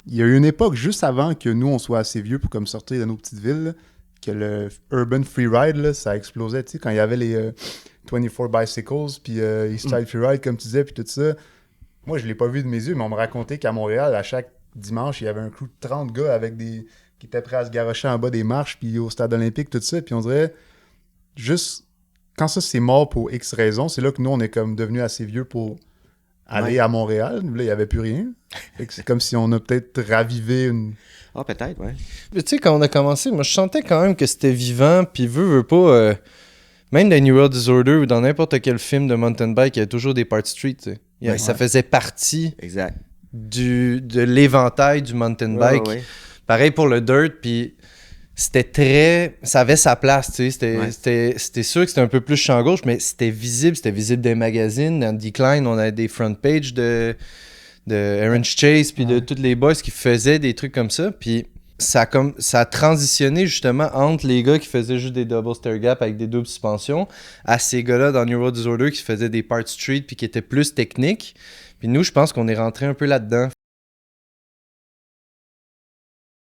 Il y a eu une époque juste avant que nous, on soit assez vieux pour comme sortir de nos petites villes, là, que le Urban Freeride, là, ça explosait, tu sais, quand il y avait les 24 Bicycles, puis East Side Freeride, comme tu disais, puis tout ça. Moi, je l'ai pas vu de mes yeux, mais on me racontait qu'à Montréal, à chaque dimanche, il y avait un crew de 30 gars avec des qui étaient prêts à se garrocher en bas des marches, puis au stade olympique, tout ça, puis on dirait, juste, quand ça c'est mort pour X raisons, c'est là que nous, on est comme devenus assez vieux pour aller à Montréal. Là, il n'y avait plus rien. Fait que c'est comme si on a peut-être ravivé une... Ah, peut-être, ouais. Tu sais, quand on a commencé, moi, je sentais quand même que c'était vivant, puis veux pas... même dans New World Disorder ou dans n'importe quel film de mountain bike, il y a toujours des parts street, tu sais. Ça faisait partie Exact. de l'éventail du mountain bike. Ouais. Pareil pour le dirt, puis c'était très... Ça avait sa place, tu sais. C'était sûr que c'était un peu plus champ gauche, mais c'était visible des magazines. Dans Decline, on avait des front pages de Aaron Chase, puis de tous les boys qui faisaient des trucs comme ça, puis ça a transitionné justement entre les gars qui faisaient juste des double stair gap avec des doubles suspensions à ces gars-là dans New World Disorder qui faisaient des part street puis qui étaient plus techniques. Puis nous, je pense qu'on est rentré un peu là-dedans.